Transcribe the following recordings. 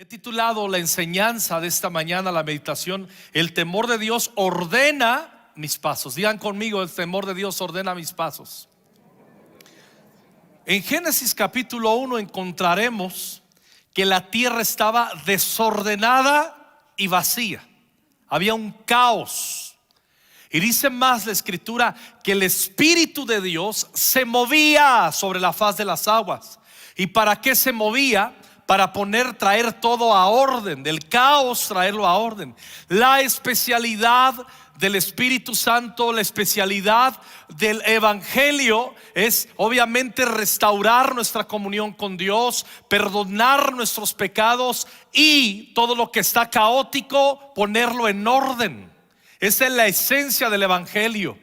He titulado la enseñanza de esta mañana, la meditación, el temor de Dios ordena mis pasos. Digan conmigo, el temor de Dios ordena mis pasos. En Génesis capítulo 1 encontraremos que la tierra estaba desordenada y vacía. Había un caos. Y dice más la escritura que el Espíritu de Dios se movía sobre la faz de las aguas. ¿Y para qué se movía? Para traer todo a orden, del caos traerlo a orden. La especialidad del Espíritu Santo, la especialidad del Evangelio es obviamente restaurar nuestra comunión con Dios, perdonar nuestros pecados y todo lo que está caótico, ponerlo en orden. Esa es la esencia del Evangelio.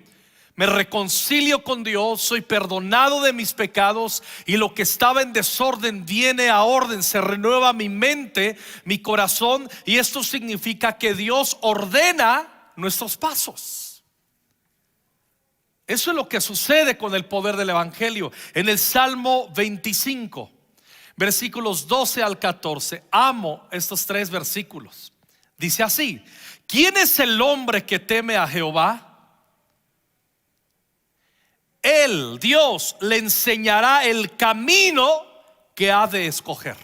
Me reconcilio con Dios, soy perdonado de mis pecados y lo que estaba en desorden viene a orden, se renueva mi mente, mi corazón, y esto significa que Dios ordena nuestros pasos. Eso es lo que sucede con el poder del Evangelio. En el Salmo 25, versículos 12 al 14, amo estos tres versículos. Dice así: ¿quién es el hombre que teme a Jehová? Él, Dios, le enseñará el camino que ha de escoger.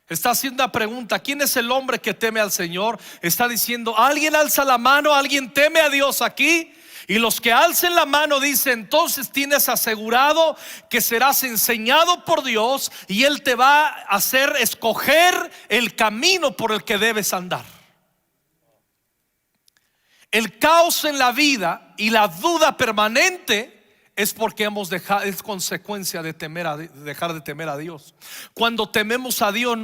Está haciendo la pregunta: ¿quién es el hombre que teme al Señor? Está diciendo: ¿alguien alza la mano? ¿Alguien teme a Dios aquí? Y los que alcen la mano dicen: entonces tienes asegurado que serás enseñado por Dios y Él te va a hacer escoger el camino por el que debes andar. El caos en la vida y la duda permanente es porque hemos dejado, es consecuencia de dejar de temer a Dios. Cuando tememos a Dios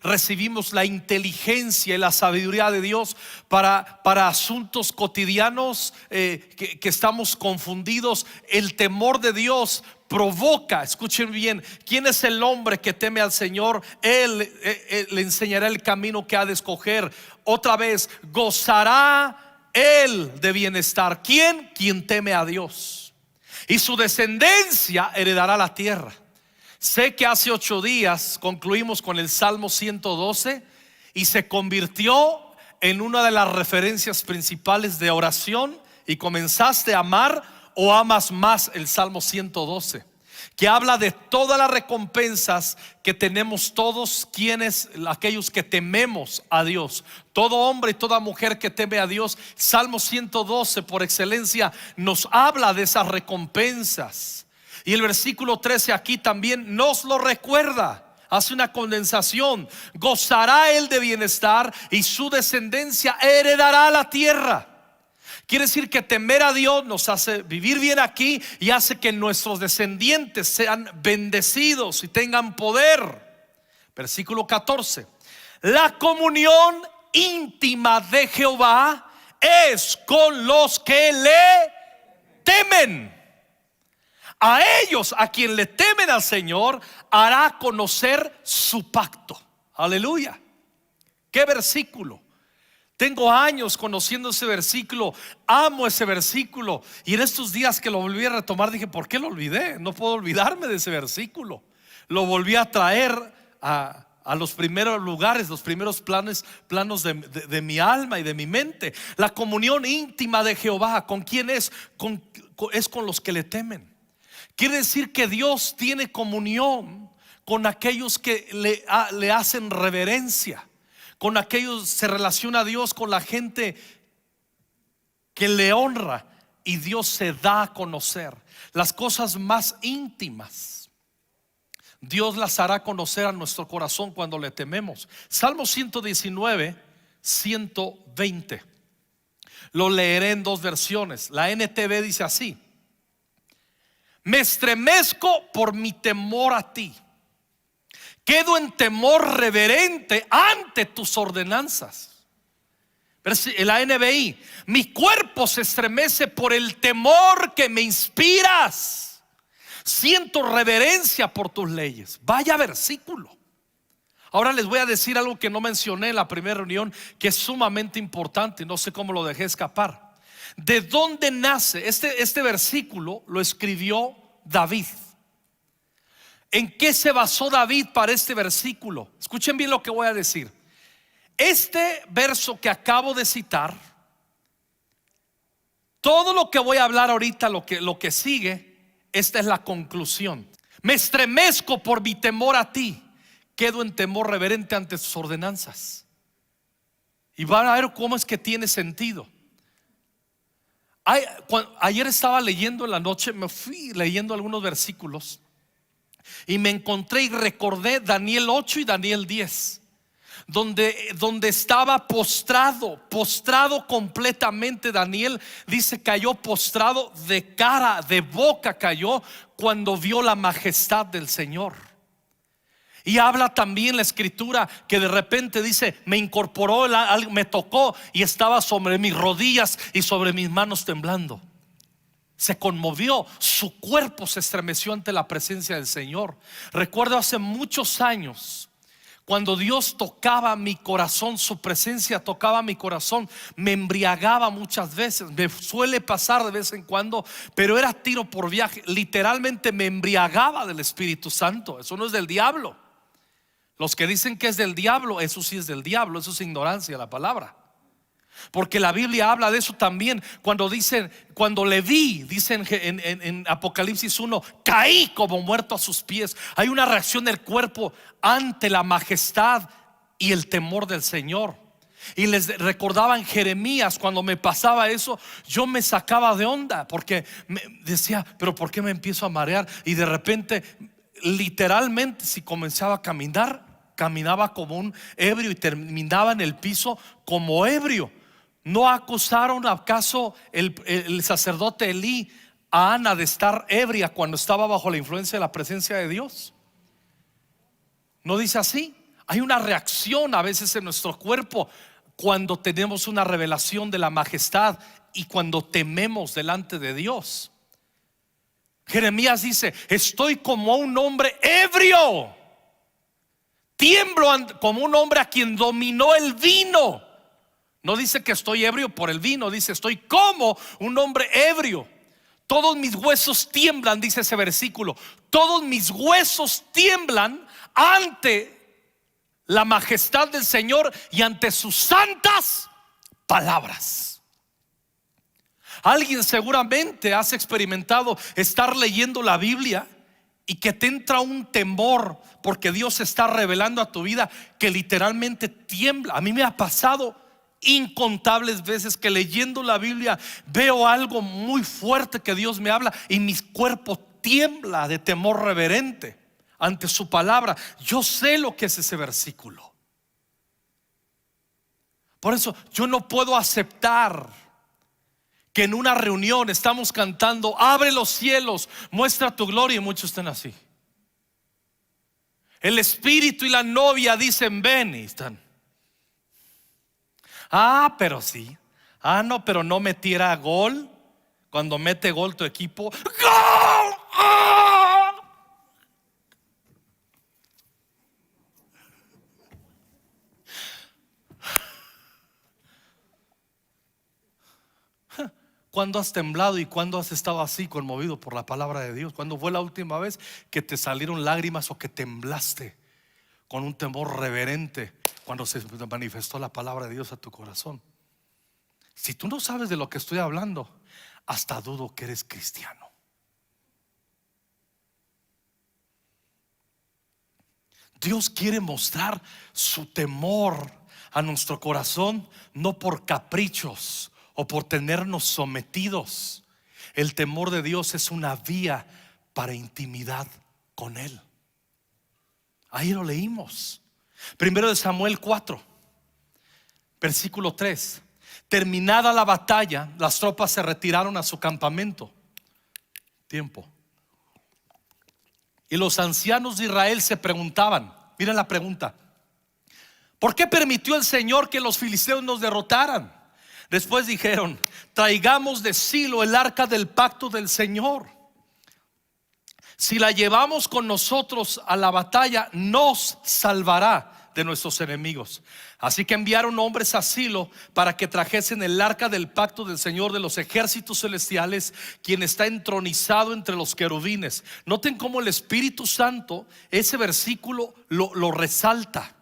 recibimos la inteligencia y la sabiduría de Dios para asuntos cotidianos que estamos confundidos. El temor de Dios provoca, escuchen bien, ¿quién es el hombre que teme al Señor? Él le enseñará el camino que ha de escoger. Otra vez, gozará él de bienestar. ¿Quién? Quien teme a Dios. Y su descendencia heredará la tierra. Sé que hace 8 días concluimos con el Salmo 112 y se convirtió en una de las referencias principales de oración. Y comenzaste a amar o amas más el Salmo 112, que habla de todas las recompensas que tenemos todos aquellos que tememos a Dios. Todo hombre y toda mujer que teme a Dios. Salmo 112 por excelencia nos habla de esas recompensas. Y el versículo 13 aquí también nos lo recuerda. Hace una condensación: gozará él de bienestar y su descendencia heredará la tierra. Quiere decir que temer a Dios nos hace vivir bien aquí y hace que nuestros descendientes sean bendecidos y tengan poder. Versículo 14: la comunión íntima de Jehová es con los que le temen. A ellos, a quien le temen al Señor, hará conocer su pacto. Aleluya. ¿Qué versículo? Tengo años conociendo ese versículo, amo ese versículo. Y en estos días que lo volví a retomar dije: ¿por qué lo olvidé? No puedo olvidarme de ese versículo. Lo volví a traer a los primeros lugares, los primeros planos de mi alma y de mi mente. La comunión íntima de Jehová, ¿con quién es? Es con los que le temen. Quiere decir que Dios tiene comunión con aquellos que le hacen reverencia. Con aquellos se relaciona a Dios, con la gente que le honra, y Dios se da a conocer las cosas más íntimas. Dios las hará conocer a nuestro corazón cuando le tememos. Salmo 119, 120. Lo leeré en 2 versiones. La NTV dice así: me estremezco por mi temor a ti. Quedo en temor reverente ante tus ordenanzas. La NBI: mi cuerpo se estremece por el temor que me inspiras. Siento reverencia por tus leyes. Vaya versículo. Ahora les voy a decir algo que no mencioné en la primera reunión, que es sumamente importante. No sé cómo lo dejé escapar. ¿De dónde nace? Este versículo lo escribió David. ¿En qué se basó David para este versículo? Escuchen bien lo que voy a decir. Este verso que acabo de citar, todo lo que voy a hablar ahorita, lo que sigue, esta es la conclusión. Me estremezco por mi temor a ti, quedo en temor reverente ante tus ordenanzas. Y van a ver cómo es que tiene sentido. Ayer estaba leyendo en la noche, me fui leyendo algunos versículos y me encontré y recordé Daniel 8 y Daniel 10, donde estaba postrado completamente. Daniel dice cayó postrado de cara, de boca cayó cuando vio la majestad del Señor. Y habla también la escritura que de repente dice, me incorporó, me tocó y estaba sobre mis rodillas y sobre mis manos temblando. Se conmovió, su cuerpo se estremeció ante la presencia del Señor. Recuerdo hace muchos años, cuando Dios tocaba mi corazón, su presencia tocaba mi corazón, me embriagaba muchas veces. Me suele pasar de vez en cuando, pero era tiro por viaje. Literalmente me embriagaba del Espíritu Santo. Eso no es del diablo. Los que dicen que es del diablo, eso sí es del diablo, eso es ignorancia de la palabra. Porque la Biblia habla de eso también. Cuando le vi, dicen en Apocalipsis 1, caí como muerto a sus pies. Hay una reacción del cuerpo ante la majestad y el temor del Señor. Y les recordaba en Jeremías, cuando me pasaba eso, yo me sacaba de onda, porque me decía, pero ¿por qué me empiezo a marear? Y de repente, literalmente, si comenzaba a caminar, caminaba como un ebrio y terminaba en el piso como ebrio. ¿No acusaron acaso el sacerdote Elí a Ana de estar ebria cuando estaba bajo la influencia de la presencia de Dios? ¿No dice así? Hay una reacción a veces en nuestro cuerpo cuando tenemos una revelación de la majestad y cuando tememos delante de Dios. Jeremías dice, estoy como un hombre ebrio, tiemblo como un hombre a quien dominó el vino. No dice que estoy ebrio por el vino, dice estoy como un hombre ebrio. Todos mis huesos tiemblan, dice ese versículo. Todos mis huesos tiemblan ante la majestad del Señor y ante sus santas palabras. Alguien seguramente has experimentado estar leyendo la Biblia y que te entra un temor porque Dios se está revelando a tu vida que literalmente tiembla. A mí me ha pasado incontables veces que leyendo la Biblia veo algo muy fuerte que Dios me habla y mi cuerpo tiembla de temor reverente ante su palabra. Yo sé lo que es ese versículo. Por eso yo no puedo aceptar que en una reunión estamos cantando abre los cielos, muestra tu gloria, y muchos están así. El espíritu y la novia dicen ven, y están pero sí. No, pero no metiera gol. Cuando mete gol tu equipo, ¡gol! ¿Cuándo has temblado y cuándo has estado así conmovido por la palabra de Dios? ¿Cuándo fue la última vez que te salieron lágrimas o que temblaste con un temor reverente cuando se manifestó la palabra de Dios a tu corazón? Si tú no sabes de lo que estoy hablando, hasta dudo que eres cristiano. Dios quiere mostrar su temor a nuestro corazón, no por caprichos o por tenernos sometidos. El temor de Dios es una vía para intimidad con Él. Ahí lo leímos. Primero de Samuel 4, versículo 3. Terminada la batalla, las tropas se retiraron a su campamento. Tiempo. Y los ancianos de Israel se preguntaban, miren la pregunta: ¿por qué permitió el Señor que los filisteos nos derrotaran? Después dijeron: traigamos de Silo el arca del pacto del Señor. Si la llevamos con nosotros a la batalla, nos salvará de nuestros enemigos. Así que enviaron hombres a Silo para que trajesen el arca del pacto del Señor de los ejércitos celestiales, quien está entronizado entre los querubines. Noten cómo el Espíritu Santo, ese versículo lo resalta.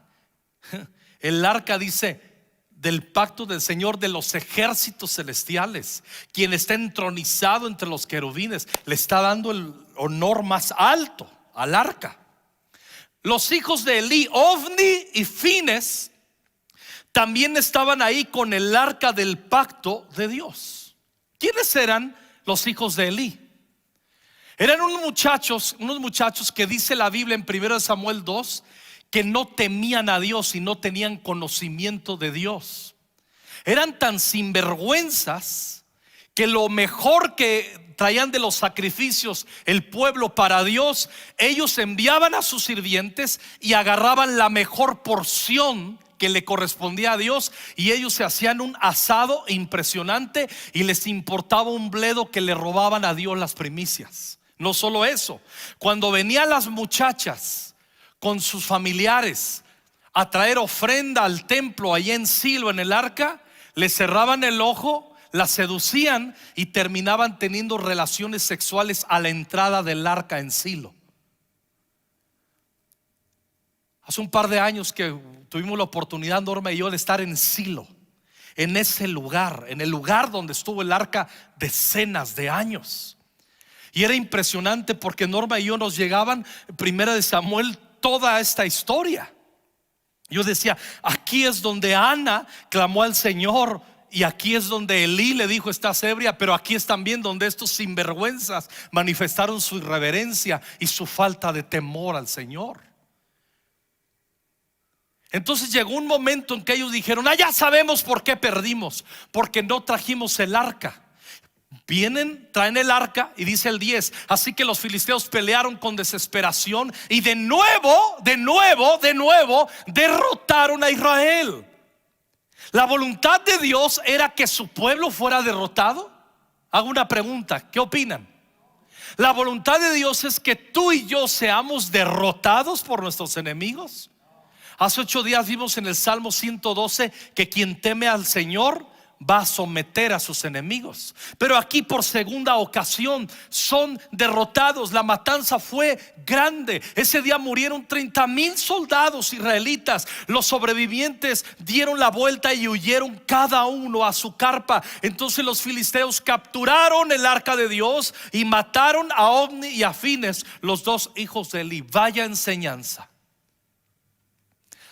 El arca dice del pacto del Señor de los ejércitos celestiales, quien está entronizado entre los querubines. Le está dando el honor más alto al arca. Los hijos de Elí, Ofni y Fines, también estaban ahí con el arca del pacto de Dios. ¿Quiénes eran los hijos de Elí? Eran unos muchachos que dice la Biblia en 1 Samuel 2 que no temían a Dios y no tenían conocimiento de Dios. Eran tan sinvergüenzas que lo mejor que traían de los sacrificios el pueblo para Dios, ellos enviaban a sus sirvientes y agarraban la mejor porción que le correspondía a Dios, y ellos se hacían un asado impresionante y les importaba un bledo que le robaban a Dios las primicias. No solo eso, cuando venían las muchachas con sus familiares a traer ofrenda al templo allá en Silo, en el arca, le cerraban el ojo, la seducían y terminaban teniendo relaciones sexuales a la entrada del arca en Silo. Hace un par de años que tuvimos la oportunidad, Norma y yo, de estar en Silo, en ese lugar, en el lugar donde estuvo el arca decenas de años. Y era impresionante porque Norma y yo nos llegaban, 1 Samuel, toda esta historia. Yo decía, aquí es donde Ana clamó al Señor, y aquí es donde Elí le dijo: estás ebria. Pero aquí es también donde estos sinvergüenzas manifestaron su irreverencia y su falta de temor al Señor. Entonces llegó un momento en que ellos dijeron: ya sabemos por qué perdimos, porque no trajimos el arca. Vienen, traen el arca, y dice el 10: así que los filisteos pelearon con desesperación y de nuevo derrotaron a Israel. La voluntad de Dios era que su pueblo fuera derrotado. Hago una pregunta, ¿qué opinan? La voluntad de Dios es que tú y yo seamos derrotados por nuestros enemigos. Hace 8 días vimos en el Salmo 112 que quien teme al Señor va a someter a sus enemigos. Pero aquí por segunda ocasión son derrotados. La matanza fue grande. Ese día murieron 30,000 soldados israelitas. Los sobrevivientes dieron la vuelta y huyeron cada uno a su carpa. Entonces los filisteos capturaron el arca de Dios y mataron a Ofni y a Fines, los 2 hijos de Elí. Vaya enseñanza.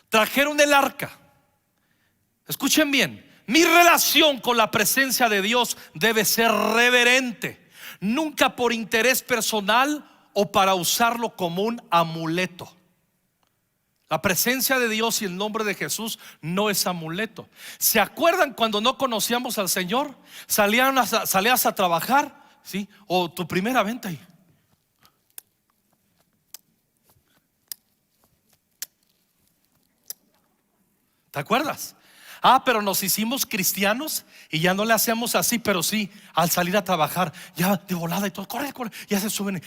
Trajeron el arca. Escuchen bien. Mi relación con la presencia de Dios debe ser reverente, nunca por interés personal o para usarlo como un amuleto. La presencia de Dios y el nombre de Jesús no es amuleto. ¿Se acuerdan cuando no conocíamos al Señor? Salías a trabajar, ¿sí? O tu primera venta y ¿te acuerdas? Pero nos hicimos cristianos y ya no le hacemos así, pero sí, al salir a trabajar, ya de volada y todo, corre, ya se suben.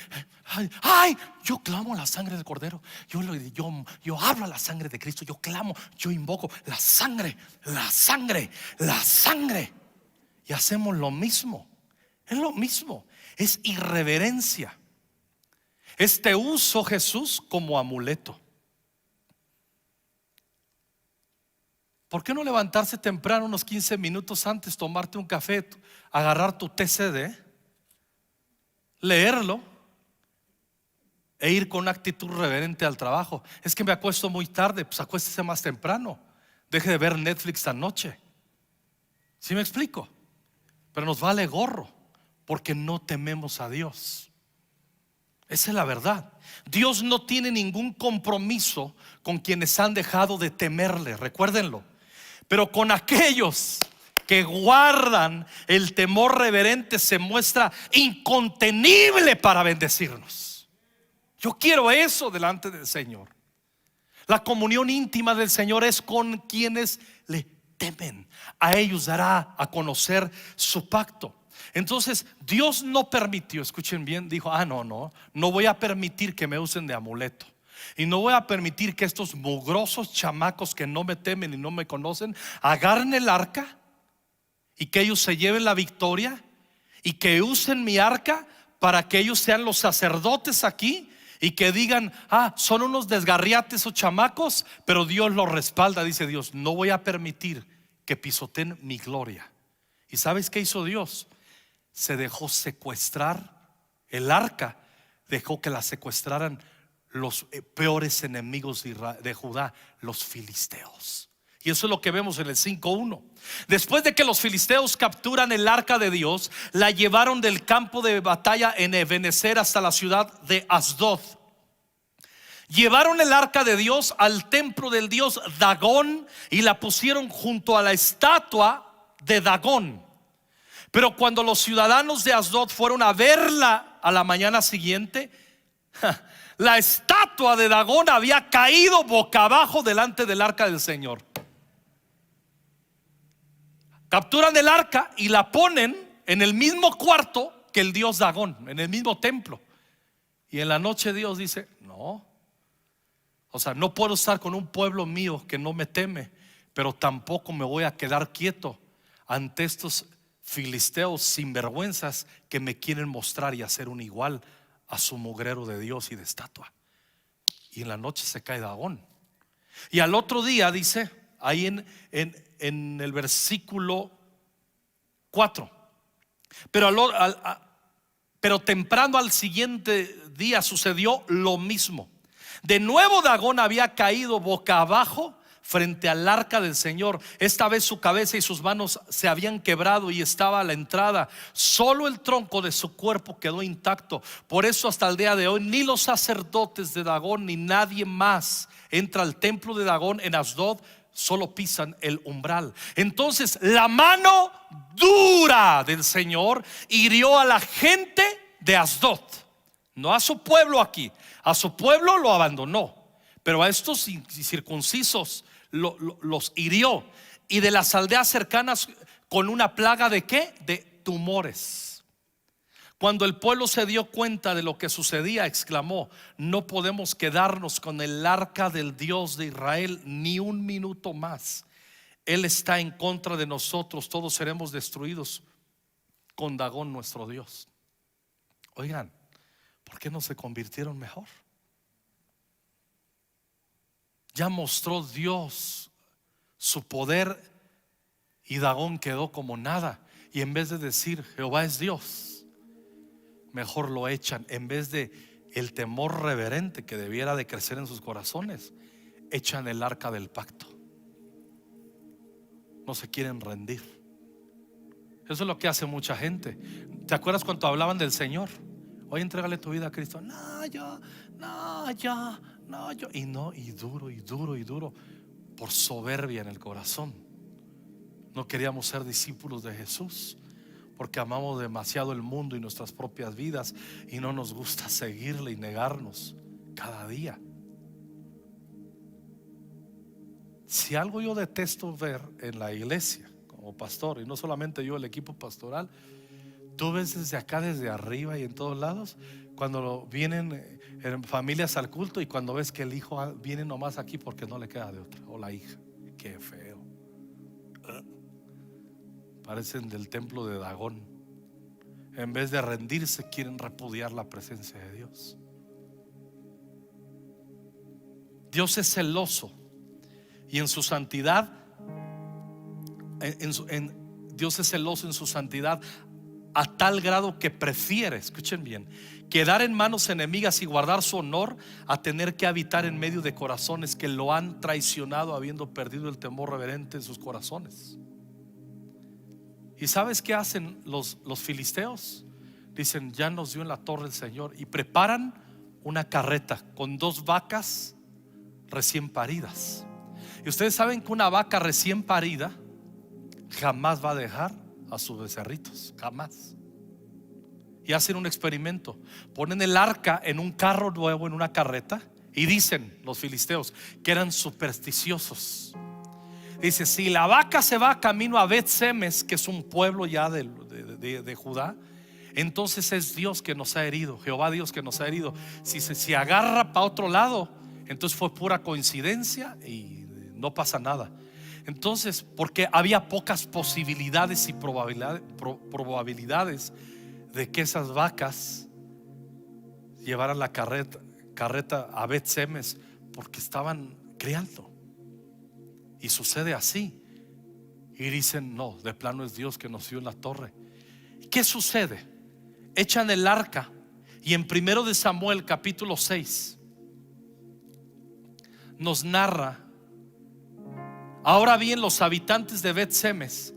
Ay, yo clamo la sangre del Cordero. Yo hablo a la sangre de Cristo. Yo clamo, yo invoco la sangre, la sangre, la sangre. Y hacemos lo mismo. Es lo mismo. Es irreverencia. Te uso, Jesús, como amuleto. ¿Por qué no levantarse temprano unos 15 minutos antes, tomarte un café, agarrar tu TCD, leerlo e ir con una actitud reverente al trabajo? Es que me acuesto muy tarde. Pues acuéstese más temprano. Deje de ver Netflix esta noche. ¿Sí me explico? Pero nos vale gorro porque no tememos a Dios. Esa es la verdad. Dios no tiene ningún compromiso con quienes han dejado de temerle. Recuérdenlo. Pero con aquellos que guardan el temor reverente se muestra incontenible para bendecirnos. Yo quiero eso delante del Señor. La comunión íntima del Señor es con quienes le temen. A ellos dará a conocer su pacto. Entonces Dios no permitió, escuchen bien, dijo: no voy a permitir que me usen de amuleto. Y no voy a permitir que estos mugrosos chamacos que no me temen y no me conocen agarren el arca y que ellos se lleven la victoria y que usen mi arca para que ellos sean los sacerdotes aquí y que digan: son unos desgarriates o chamacos, pero Dios los respalda. Dice Dios: no voy a permitir que pisoteen mi gloria. ¿Y sabes qué hizo Dios? Se dejó secuestrar el arca, dejó que la secuestraran los peores enemigos de Judá, los filisteos. Y eso es lo que vemos en el 5:1. Después de que los filisteos capturan el arca de Dios, la llevaron del campo de batalla en Ebenezer hasta la ciudad de Asdod. Llevaron el arca de Dios al templo del dios Dagón y la pusieron junto a la estatua de Dagón. Pero cuando los ciudadanos de Asdod fueron a verla a la mañana siguiente, la estatua de Dagón había caído boca abajo delante del arca del Señor. Capturan el arca y la ponen en el mismo cuarto que el dios Dagón, en el mismo templo. Y en la noche Dios dice: no, o sea, no puedo estar con un pueblo mío que no me teme, pero tampoco me voy a quedar quieto ante estos filisteos sinvergüenzas que me quieren mostrar y hacer un igual a su mugrero de Dios y de estatua. Y en la noche se cae Dagón. Y al otro día dice ahí en el versículo 4: pero temprano al siguiente día sucedió lo mismo. De nuevo Dagón había caído boca abajo frente al arca del Señor. Esta vez su cabeza y sus manos se habían quebrado y estaba a la entrada. Solo el tronco de su cuerpo quedó intacto. Por eso hasta el día de hoy ni los sacerdotes de Dagón ni nadie más entra al templo de Dagón en Asdod, solo pisan el umbral. Entonces la mano dura del Señor hirió a la gente de Asdod, no a su pueblo aquí. A su pueblo lo abandonó, pero a estos incircuncisos los hirió. Y de las aldeas cercanas con una plaga ¿de qué? De tumores. Cuando el pueblo se dio cuenta de lo que sucedía, exclamó: no podemos quedarnos con el arca del Dios de Israel ni un minuto más. Él está en contra de nosotros, todos seremos destruidos con Dagón nuestro Dios. Oigan, ¿por qué no se convirtieron mejor? Ya mostró Dios su poder y Dagón quedó como nada. Y en vez de decir Jehová es Dios, mejor lo echan. En vez de el temor reverente que debiera de crecer en sus corazones, echan el arca del pacto. No se quieren rendir. Eso es lo que hace mucha gente. ¿Te acuerdas cuando hablaban del Señor? Oye, entrégale tu vida a Cristo. No, yo. Y duro, por soberbia en el corazón. No queríamos ser discípulos de Jesús porque amamos demasiado el mundo y nuestras propias vidas y no nos gusta seguirle y negarnos cada día. Si algo yo detesto ver en la iglesia como pastor, y no solamente yo, el equipo pastoral, tú ves desde acá, desde arriba y en todos lados, cuando vienen familias al culto y cuando ves que el hijo viene nomás aquí porque no le queda de otra, o la hija. Qué feo. Parecen del templo de Dagón. En vez de rendirse, quieren repudiar la presencia de Dios. Dios es celoso y en su santidad, Dios es celoso en su santidad a tal grado que prefiere, escuchen bien, quedar en manos enemigas y guardar su honor a tener que habitar en medio de corazones que lo han traicionado, habiendo perdido el temor reverente en sus corazones. ¿Y sabes qué hacen los filisteos? Dicen: ya nos dio en la torre el Señor, y preparan una carreta con 2 vacas recién paridas. Y ustedes saben que una vaca recién parida jamás va a dejar a sus becerritos, jamás. Y hacen un experimento, ponen el arca en un carro nuevo, en una carreta, y dicen los filisteos que eran supersticiosos. Dice: si la vaca se va camino a Bet-Semes, que es un pueblo ya de Judá, entonces es Dios que nos ha herido, Jehová Dios que nos ha herido. Si agarra para otro lado, Entonces fue pura coincidencia y no pasa nada. Entonces, porque había pocas posibilidades y probabilidades de que esas vacas llevaran la carreta a Bet-Semes, porque estaban criando. Y sucede así. Y dicen, no, de plano es Dios que nos dio en la torre. ¿Qué sucede? Echan el arca. Y en 1 de Samuel capítulo 6 nos narra. Ahora bien, los habitantes de Bet-Semes,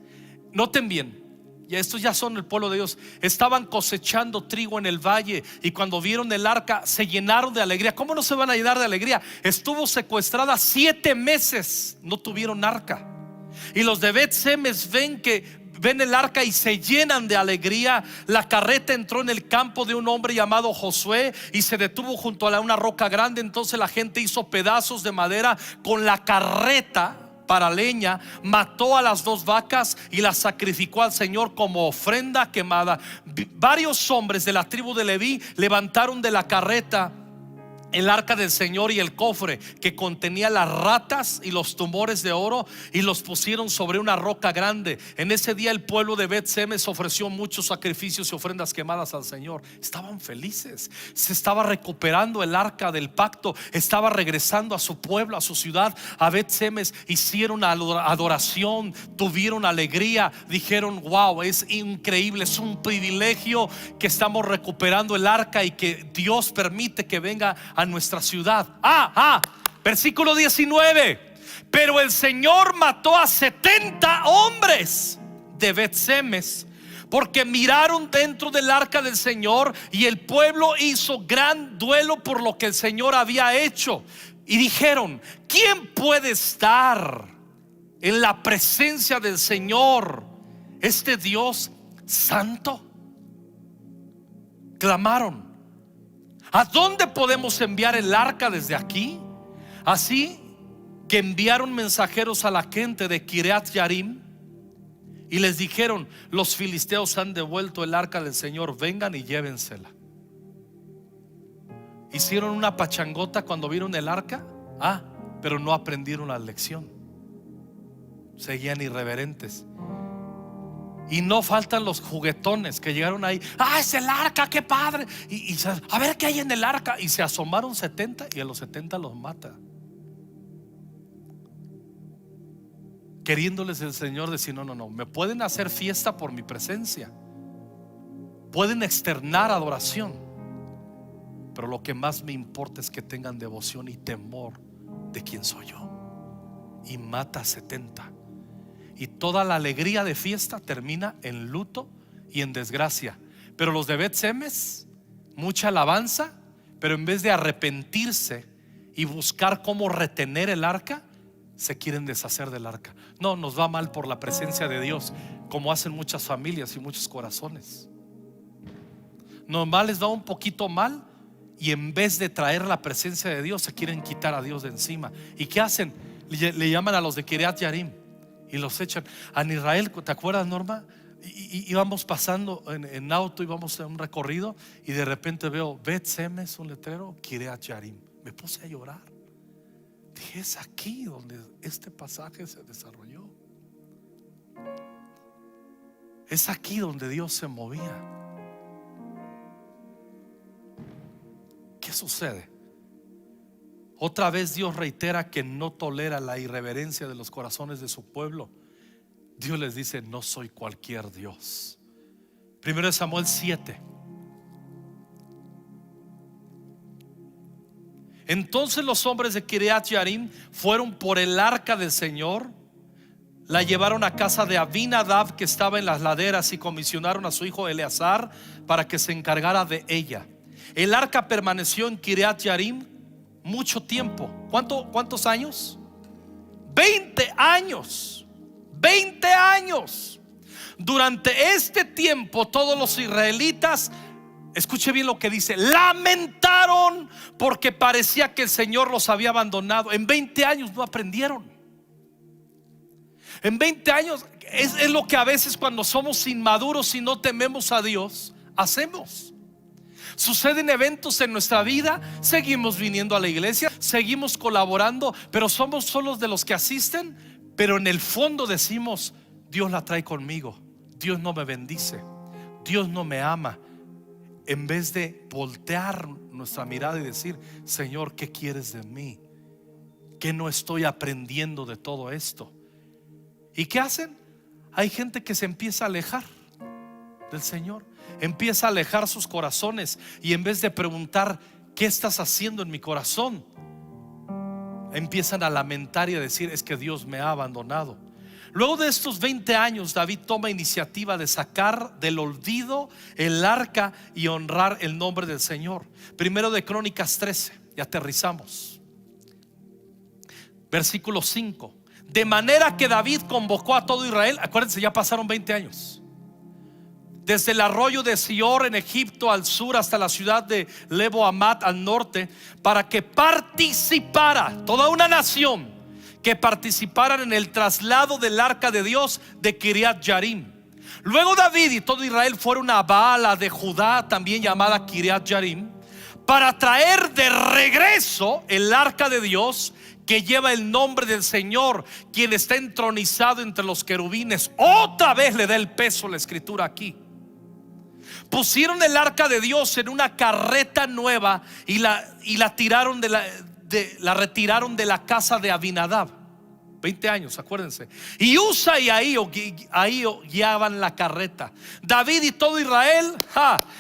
noten bien, y estos ya son el pueblo de Dios, estaban cosechando trigo en el valle, y cuando vieron el arca se llenaron de alegría. ¿Cómo no se van a llenar de alegría? Estuvo secuestrada 7 meses, no tuvieron arca. Y los de Bet-Semes ven el arca y se llenan de alegría. La carreta entró en el campo de un hombre llamado Josué y se detuvo junto a una roca grande. Entonces la gente hizo pedazos de madera con la carreta para leña, mató a las 2 vacas y las sacrificó al Señor como ofrenda quemada. Varios hombres de la tribu de Leví levantaron de la carreta el arca del Señor y el cofre que contenía las ratas y los tumores de oro, y los pusieron sobre una roca grande. En ese día el pueblo de Bet-Semes ofreció muchos sacrificios y ofrendas quemadas al Señor. Estaban felices, se estaba recuperando el arca del pacto, estaba regresando a su pueblo, a su ciudad, a Bet-Semes. Hicieron adoración, tuvieron alegría, dijeron, wow, es increíble, es un privilegio que estamos recuperando el arca y que Dios permite que venga a nuestra ciudad. Versículo 19. Pero el Señor mató a 70 hombres de Bet-Semes porque miraron dentro del arca del Señor, y el pueblo hizo gran duelo por lo que el Señor había hecho. Y dijeron, ¿quién puede estar en la presencia del Señor, este Dios santo? Clamaron, ¿a dónde podemos enviar el arca desde aquí? Así que enviaron mensajeros a la gente de Kiriat Yarim y les dijeron, los filisteos han devuelto el arca del Señor, vengan y llévensela. Hicieron una pachangota cuando vieron el arca, pero no aprendieron la lección. Seguían irreverentes. Y no faltan los juguetones que llegaron ahí. Es el arca, qué padre. Y a ver qué hay en el arca. Y se asomaron 70 y a los 70 los mata. Queriéndoles el Señor decir, no, me pueden hacer fiesta por mi presencia, pueden externar adoración, pero lo que más me importa es que tengan devoción y temor de quién soy yo. Y mata a 70. Y toda la alegría de fiesta termina en luto y en desgracia. Pero los de Bet-Semes, mucha alabanza, pero en vez de arrepentirse y buscar cómo retener el arca, se quieren deshacer del arca. No, nos va mal por la presencia de Dios, como hacen muchas familias y muchos corazones. Normal les va un poquito mal, y en vez de traer la presencia de Dios, se quieren quitar a Dios de encima. ¿Y qué hacen? Le llaman a los de Kiriat Yarim y los echan. A Israel, ¿te acuerdas, Norma? Íbamos pasando en auto, íbamos en un recorrido, y de repente veo Bet-Semes, un letrero, Kiriat Yarim. Me puse a llorar. Dije, es aquí donde este pasaje se desarrolló. Es aquí donde Dios se movía. ¿Qué sucede? Otra vez Dios reitera que no tolera la irreverencia de los corazones de su pueblo. Dios les dice, no soy cualquier Dios. 1 Samuel 7. Entonces los hombres de Kiriat Yarim fueron por el arca del Señor, la llevaron a casa de Abinadab, que estaba en las laderas, y comisionaron a su hijo Eleazar para que se encargara de ella. El arca permaneció en Kiriat Yarim mucho tiempo. ¿Cuántos años? 20 años. 20 años. Durante este tiempo todos los israelitas, escuche bien lo que dice, lamentaron porque parecía que el Señor los había abandonado. En 20 años no aprendieron. En 20 años es lo que a veces, cuando somos inmaduros y no tememos a Dios, hacemos. Suceden eventos en nuestra vida, seguimos viniendo a la iglesia, seguimos colaborando, pero somos solos de los que asisten. Pero en el fondo decimos: Dios la trae conmigo, Dios no me bendice, Dios no me ama. En vez de voltear nuestra mirada y decir: Señor, ¿qué quieres de mí? ¿Qué no estoy aprendiendo de todo esto? ¿Y qué hacen? Hay gente que se empieza a alejar del Señor, empieza a alejar sus corazones, y en vez de preguntar: ¿qué estás haciendo en mi corazón?, empiezan a lamentar y a decir: es que Dios me ha abandonado. Luego de estos 20 años, David toma iniciativa de sacar del olvido el arca y honrar el nombre del Señor. Primero de Crónicas 13, y aterrizamos. Versículo 5. De manera que David convocó a todo Israel. Acuérdense, ya pasaron 20 años. Desde el arroyo de Sior en Egipto al sur hasta la ciudad de Lebo Hamat al norte, para que participara toda una nación, que participaran en el traslado del arca de Dios de Kiriat Yarim. Luego David y todo Israel fueron a Baala de Judá, también llamada Kiriat Yarim, para traer de regreso el arca de Dios, que lleva el nombre del Señor, quien está entronizado entre los querubines. Otra vez le da el peso la escritura aquí. Pusieron el arca de Dios en una carreta nueva y la tiraron la retiraron de la casa de Abinadab. 20 años, acuérdense. Y Usa y Ahío guiaban la carreta. David y todo Israel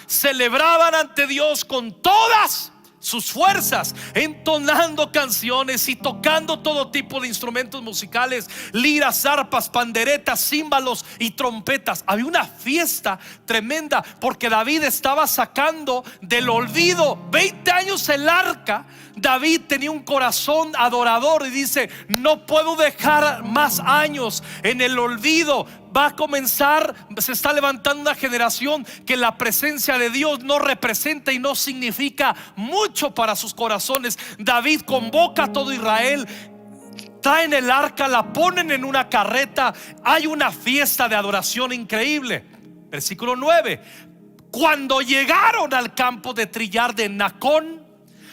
celebraban ante Dios con todas sus fuerzas, entonando canciones y tocando todo tipo de instrumentos musicales: liras, arpas, panderetas, címbalos y trompetas. Había una fiesta tremenda, porque David estaba sacando del olvido 20 años el arca. David tenía un corazón adorador y dice: no puedo dejar más años en el olvido. Va a comenzar, se está levantando una generación que la presencia de Dios no representa y no significa mucho para sus corazones. David convoca a todo Israel, traen el arca, la ponen en una carreta. Hay una fiesta de adoración increíble. Versículo 9. Cuando llegaron al campo de trillar de Nacón,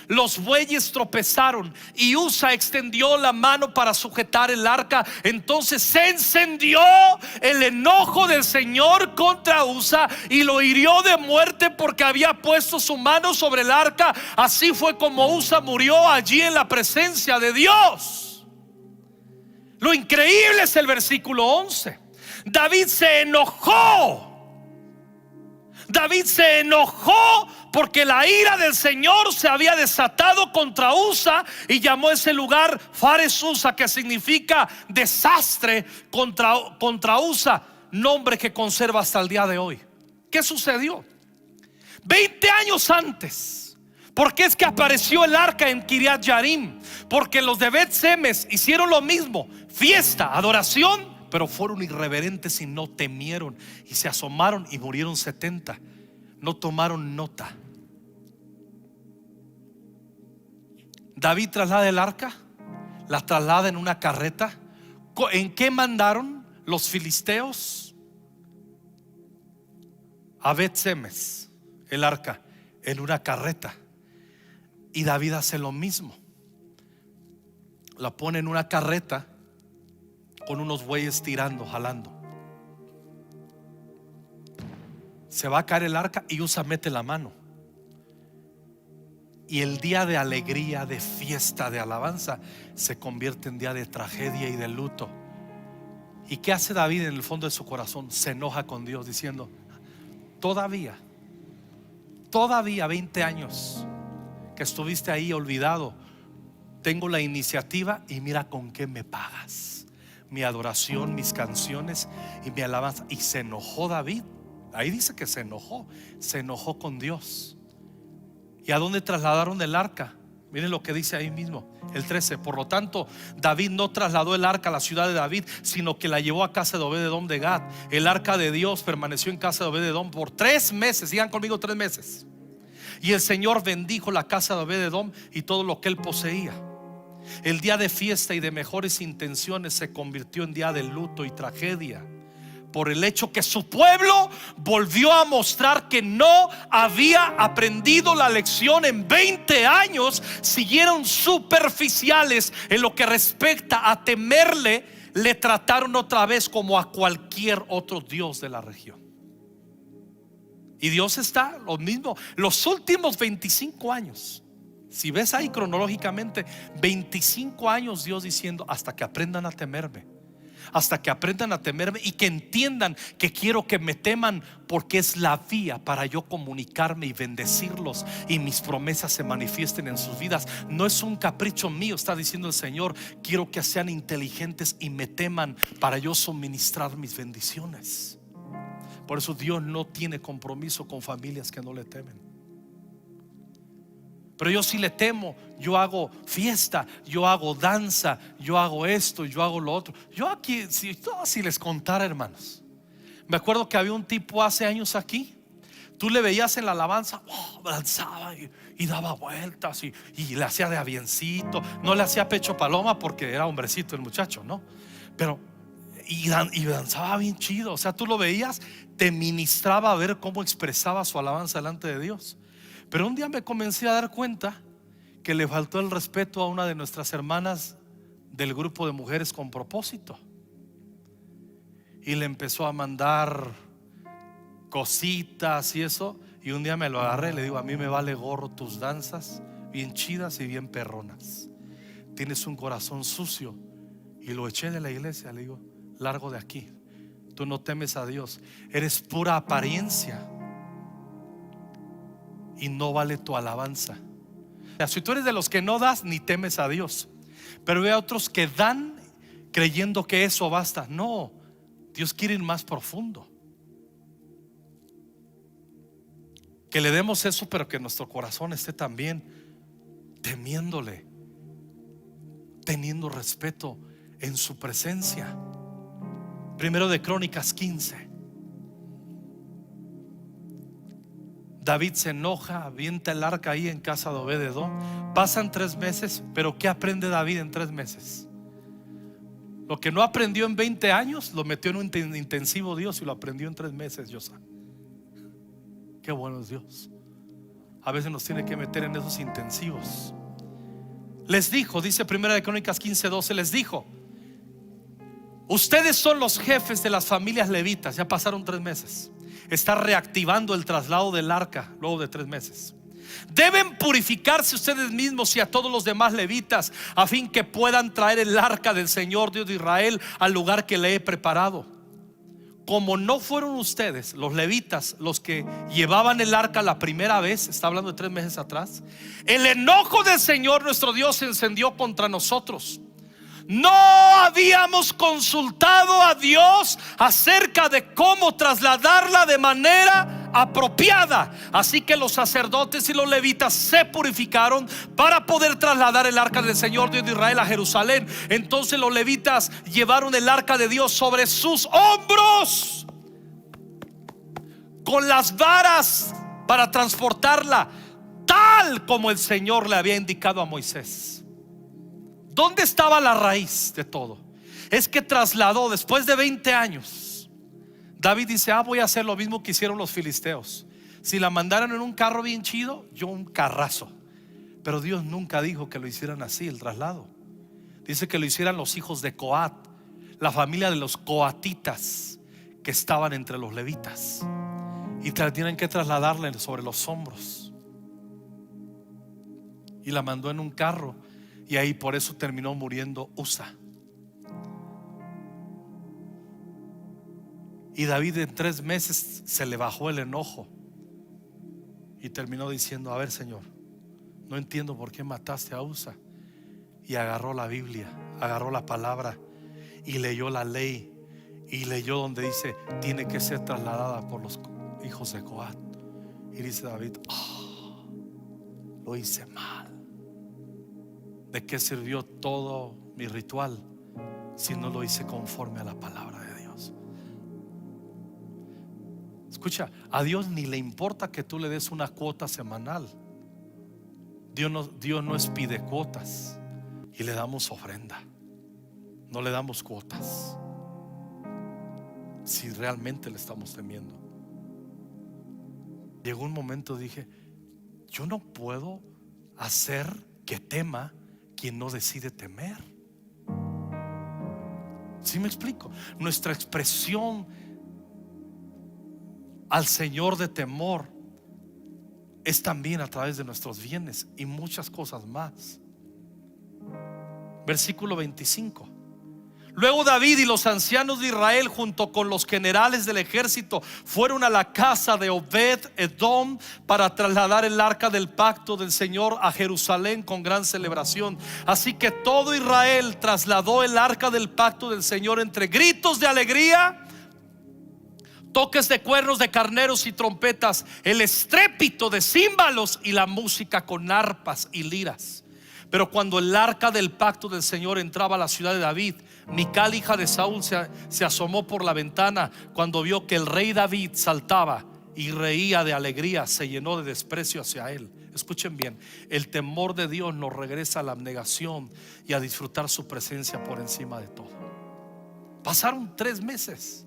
los bueyes tropezaron y Usa extendió la mano para sujetar el arca. Entonces se encendió el enojo del Señor contra Usa y lo hirió de muerte, porque había puesto su mano sobre el arca. Así fue como Usa murió allí en la presencia de Dios. Lo increíble es el versículo 11. David se enojó. David se enojó porque la ira del Señor se había desatado contra Usa, y llamó ese lugar Fares Usa, que significa desastre contra Usa, nombre que conserva hasta el día de hoy. ¿Qué sucedió? 20 años antes. ¿Por qué es que apareció el arca en Kiriat Yarim? Porque los de Bet Semes hicieron lo mismo: fiesta, adoración, pero fueron irreverentes y no temieron, y se asomaron y murieron 70. No tomaron nota. David traslada el arca, la traslada en una carreta. ¿En qué mandaron los filisteos? A Bet-Semes el arca en una carreta. Y David hace lo mismo. La pone en una carreta con unos bueyes tirando, jalando. Se va a caer el arca y Usa mete la mano. Y el día de alegría, de fiesta, de alabanza, se convierte en día de tragedia y de luto. ¿Y qué hace David en el fondo de su corazón? Se enoja con Dios diciendo: todavía 20 años que estuviste ahí olvidado, tengo la iniciativa y mira con qué me pagas: mi adoración, mis canciones y mi alabanza. Y se enojó David. Ahí dice que se enojó con Dios. ¿Y a dónde trasladaron el arca? Miren lo que dice ahí mismo, el 13. Por lo tanto, David no trasladó el arca a la ciudad de David, sino que la llevó a casa de Obed-edom de Gad. El arca de Dios permaneció en casa de Obed-edom por 3 meses. Digan conmigo, 3 meses. Y el Señor bendijo la casa de Obed-edom y todo lo que él poseía. El día de fiesta y de mejores intenciones se convirtió en día de luto y tragedia, por el hecho que su pueblo volvió a mostrar que no había aprendido la lección en 20 años. Siguieron superficiales en lo que respecta a temerle. Le trataron otra vez como a cualquier otro dios de la región. Y Dios está lo mismo los últimos 25 años. Si ves ahí cronológicamente, 25 años Dios diciendo: hasta que aprendan a temerme, hasta que aprendan a temerme y que entiendan que quiero que me teman, porque es la vía para yo comunicarme y bendecirlos y mis promesas se manifiesten en sus vidas. No es un capricho mío, está diciendo el Señor: quiero que sean inteligentes y me teman para yo suministrar mis bendiciones. Por eso Dios no tiene compromiso con familias que no le temen. Pero yo sí le temo. Yo hago fiesta, yo hago danza, yo hago esto, yo hago lo otro. Yo aquí, si les contara, hermanos, me acuerdo que había un tipo hace años aquí. Tú le veías en la alabanza, danzaba y daba vueltas y le hacía de aviencito. No le hacía pecho paloma porque era hombrecito el muchacho, ¿no? Pero y danzaba bien chido. O sea, tú lo veías, te ministraba a ver cómo expresaba su alabanza delante de Dios. Pero un día me comencé a dar cuenta que le faltó el respeto a una de nuestras hermanas del grupo de mujeres con propósito, y le empezó a mandar cositas y eso. Y un día me lo agarré y le digo: a mí me vale gorro tus danzas bien chidas y bien perronas. Tienes un corazón sucio. Y lo eché de la iglesia. Le digo: largo de aquí, tú no temes a Dios, eres pura apariencia y no vale tu alabanza. Si tú eres de los que no das ni temes a Dios, pero ve a otros que dan creyendo que eso basta. No, Dios quiere ir más profundo. Que le demos eso, pero que nuestro corazón esté también temiéndole, teniendo respeto en su presencia. Primero de Crónicas 15. David se enoja, avienta el arca ahí en casa de Obed-edom. Pasan 3 meses, pero ¿qué aprende David en 3 meses? Lo que no aprendió en 20 años, lo metió en un intensivo Dios y lo aprendió en 3 meses. Yosa, qué bueno es Dios. A veces nos tiene que meter en esos intensivos. Les dijo, dice Primera de Crónicas 15:12, les dijo: ustedes son los jefes de las familias levitas. Ya pasaron 3 meses. Está reactivando el traslado del arca luego de 3 meses. Deben purificarse ustedes mismos y a todos los demás levitas, a fin que puedan traer el arca del Señor Dios de Israel al lugar que le he preparado. Como no fueron ustedes, los levitas, los que llevaban el arca la primera vez, está hablando de 3 meses atrás, el enojo del Señor nuestro Dios se encendió contra nosotros. No habíamos consultado a Dios acerca de cómo trasladarla de manera apropiada. Así que los sacerdotes y los levitas se purificaron para poder trasladar el arca del Señor Dios de Israel a Jerusalén. Entonces los levitas llevaron el arca de Dios sobre sus hombros, con las varas para transportarla, tal como el Señor le había indicado a Moisés. ¿Dónde estaba la raíz de todo? Es que trasladó después de 20 años. David dice: voy a hacer lo mismo que hicieron los filisteos. Si la mandaron en un carro bien chido, yo un carrazo. Pero Dios nunca dijo que lo hicieran así, el traslado. Dice que lo hicieran los hijos de Coat, la familia de los coatitas que estaban entre los levitas, y tienen que trasladarla sobre los hombros. Y la mandó en un carro. Y ahí por eso terminó muriendo Usa. Y David en 3 meses se le bajó el enojo y terminó diciendo: a ver, Señor, no entiendo por qué mataste a Usa. Y agarró la Biblia, agarró la palabra y leyó la ley, y leyó donde dice: tiene que ser trasladada por los hijos de Coat. Y dice David: lo hice mal. ¿De qué sirvió todo mi ritual si no lo hice conforme a la palabra de Dios? Escucha, a Dios ni le importa que tú le des una cuota semanal. Dios no pide cuotas. Y le damos ofrenda, no le damos cuotas. si realmente le estamos temiendo. Llegó un momento, dije, yo no puedo hacer que tema quien no decide temer. ¿Sí me explico? Nuestra expresión al Señor de temor es también a través de nuestros bienes y muchas cosas más. Versículo 25. Luego David y los ancianos de Israel, junto con los generales del ejército, fueron a la casa de Obed-Edom para trasladar el arca del pacto del Señor a Jerusalén con gran celebración. Así que todo Israel trasladó el arca del pacto del Señor entre gritos de alegría, toques de cuernos de carneros y trompetas, el estrépito de címbalos y la música con arpas y liras. Pero cuando el arca del pacto del Señor entraba a la ciudad de David, Mical, hija de Saúl, se asomó por la ventana cuando vio que el rey David saltaba y reía de alegría. Se llenó de desprecio hacia él. Escuchen bien, el temor de Dios nos regresa a la abnegación y a disfrutar su presencia por encima de todo. Pasaron 3 meses.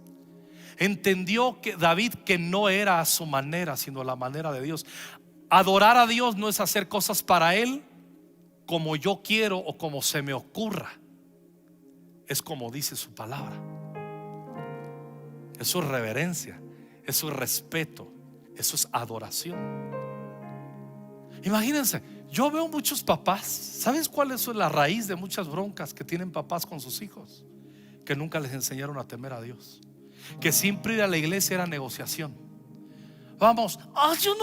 Entendió que David que no era a su manera, sino a la manera de Dios. Adorar a Dios no es hacer cosas para Él como yo quiero o como se me ocurra. Es como dice su palabra. Eso es reverencia, eso es respeto, eso es adoración. Imagínense, yo veo muchos papás. ¿Sabes cuál es la raíz de muchas broncas que tienen papás con sus hijos? Que nunca les enseñaron a temer a Dios. Que siempre ir a la iglesia era negociación. Vamos, yo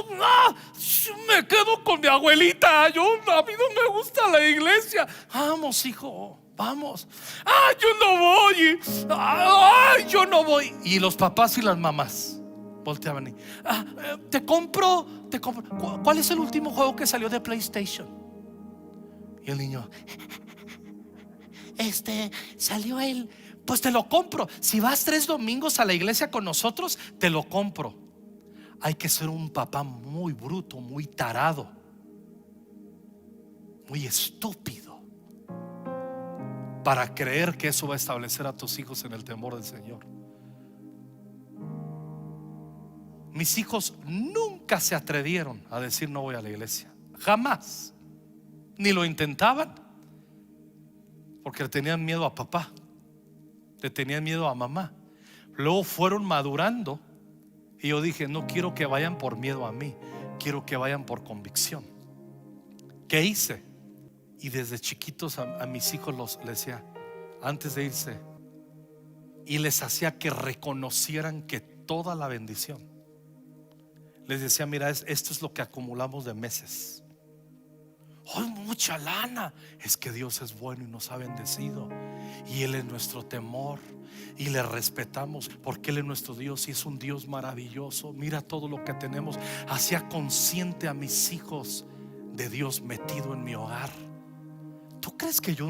me quedo con mi abuelita. A mí no me gusta la iglesia. Vamos, hijo, vamos. Yo no voy. Yo no voy. Y los papás y las mamás volteaban y te compro. ¿Cuál es el último juego que salió de PlayStation? Y el niño, salió él. Pues te lo compro. Si vas 3 domingos a la iglesia con nosotros, te lo compro. Hay que ser un papá muy bruto, muy tarado, muy estúpido para creer que eso va a establecer a tus hijos en el temor del Señor. Mis hijos nunca se atrevieron a decir no voy a la iglesia. Jamás. Ni lo intentaban, porque le tenían miedo a papá, le tenían miedo a mamá. Luego fueron madurando y yo dije, no quiero que vayan por miedo a mí, quiero que vayan por convicción. ¿Qué hice? Y desde chiquitos a mis hijos les decía, antes de irse, y les hacía que reconocieran que toda la bendición, les decía, mira, esto es lo que acumulamos de meses. Mucha lana. Es que Dios es bueno y nos ha bendecido, y Él es nuestro temor y le respetamos porque Él es nuestro Dios y es un Dios maravilloso. Mira todo lo que tenemos. Hacía consciente a mis hijos de Dios metido en mi hogar. ¿Tú crees que yo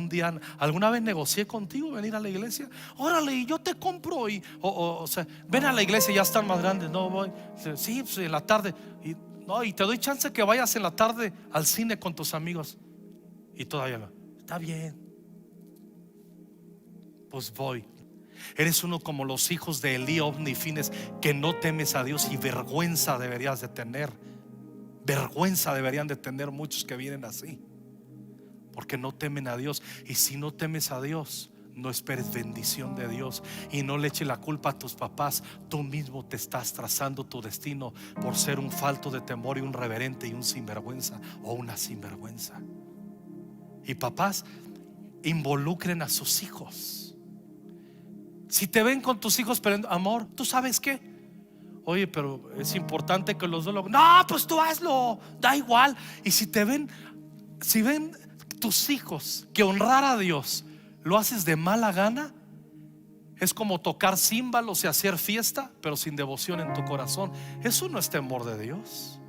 alguna vez negocié contigo venir a la iglesia? Órale, y yo te compro. O sea, ven a la iglesia, ya están más grandes. No voy. Sí, pues en la tarde. Y te doy chance que vayas en la tarde al cine con tus amigos. Y todavía no. Está bien. Pues voy. Eres uno como los hijos de Elí, Ofni y Fines, que no temes a Dios, y vergüenza deberías de tener. Vergüenza deberían de tener muchos que vienen así, porque no temen a Dios. Y si no temes a Dios, no esperes bendición de Dios. Y no le eches la culpa a tus papás. Tú mismo te estás trazando tu destino por ser un falto de temor y un reverente y un sinvergüenza o una sinvergüenza. Y papás, involucren a sus hijos. Si te ven con tus hijos pero amor, ¿tú sabes qué? Oye, pero es importante que los dos lo... No, pues tú hazlo, da igual. Y si ven tus hijos que honrar a Dios lo haces de mala gana, es como tocar címbalos y hacer fiesta pero sin devoción en tu corazón. Eso no es temor de Dios.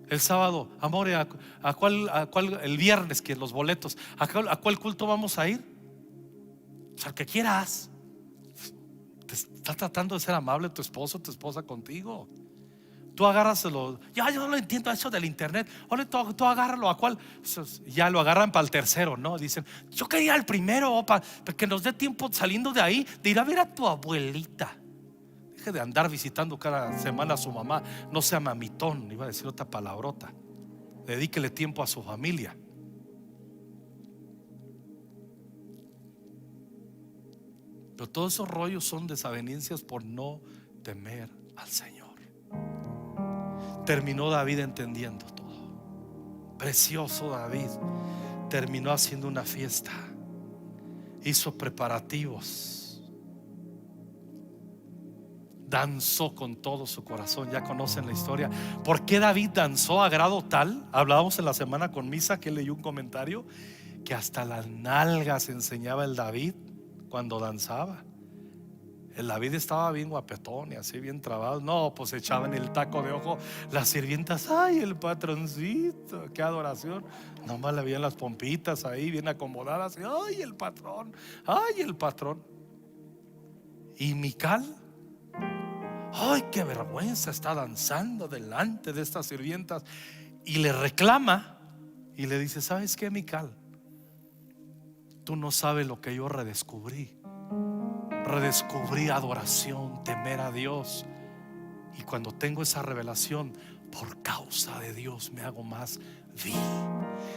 El sábado, amor, ¿a cuál el viernes, que los boletos, ¿a cuál culto vamos a ir? O sea, que quieras. Te está tratando de ser amable tu esposo, tu esposa contigo. Tú agárraselo. Ya yo no lo entiendo eso del internet. Oye, tú agárralo a cuál. Ya lo agarran para el tercero, ¿no? Dicen, yo quería el primero para que nos dé tiempo saliendo de ahí de ir a ver a tu abuelita. Deje de andar visitando cada semana a su mamá. No sea mamitón, iba a decir otra palabrota. Dedíquele tiempo a su familia. Pero todos esos rollos son desavenencias por no temer al Señor. Terminó David entendiendo todo. Precioso David. Terminó haciendo una fiesta. Hizo preparativos. Danzó con todo su corazón. Ya conocen la historia. ¿Por qué David danzó a grado tal? Hablábamos en la semana con Misa, que leyó un comentario, que hasta las nalgas enseñaba el David cuando danzaba. El David estaba bien guapetón y así bien trabado. No, pues echaban el taco de ojo las sirvientas. Ay, el patroncito, qué adoración. Nomás le veían las pompitas ahí bien acomodadas. Ay, el patrón, ay, el patrón. Y Mical, ay, qué vergüenza, está danzando delante de estas sirvientas. Y le reclama y le dice: ¿sabes qué, Mical? Tú no sabes lo que yo redescubrí. Redescubrí adoración, temer a Dios. Y cuando tengo esa revelación, por causa de Dios me hago más vil.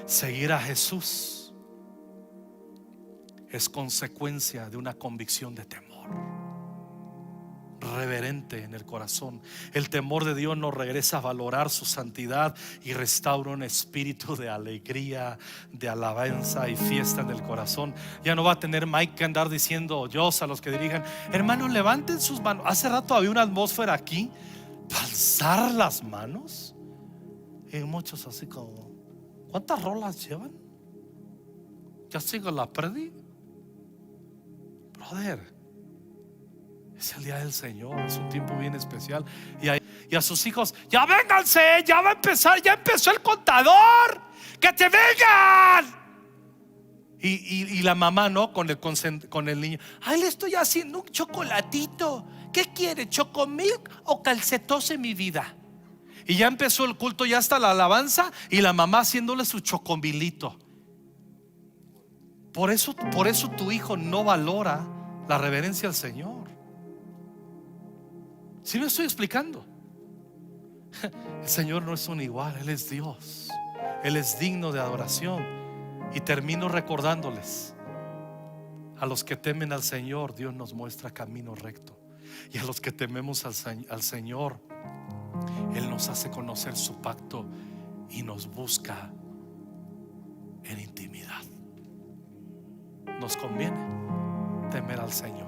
Seguir a Jesús es consecuencia de una convicción de temor reverente en el corazón. El temor de Dios nos regresa a valorar su santidad y restaura un espíritu de alegría, de alabanza y fiesta en el corazón. Ya no va a tener Mike que andar diciendo Dios a los que dirijan: hermanos, levanten sus manos. Hace rato había una atmósfera aquí para alzar las manos, y muchos así como: ¿cuántas rolas llevan? Ya sigo la perdí. Brother, es el día del Señor, es un tiempo bien especial. Y a sus hijos: ya vénganse, ya va a empezar, ya empezó el contador, que te vengan. Y la mamá, ¿no? Con el niño: ay, le estoy haciendo un chocolatito. ¿Qué quiere? ¿Chocomilk o calcetose, mi vida? Y ya empezó el culto, ya está la alabanza, y la mamá haciéndole su chocomilito. Por eso tu hijo no valora la reverencia al Señor. ¿Sí me estoy explicando? El Señor no es un igual, Él es Dios. Él es digno de adoración. Y termino recordándoles: a los que temen al Señor, Dios nos muestra camino recto. Y a los que tememos al Señor, Él nos hace conocer su pacto y nos busca en intimidad. Nos conviene temer al Señor.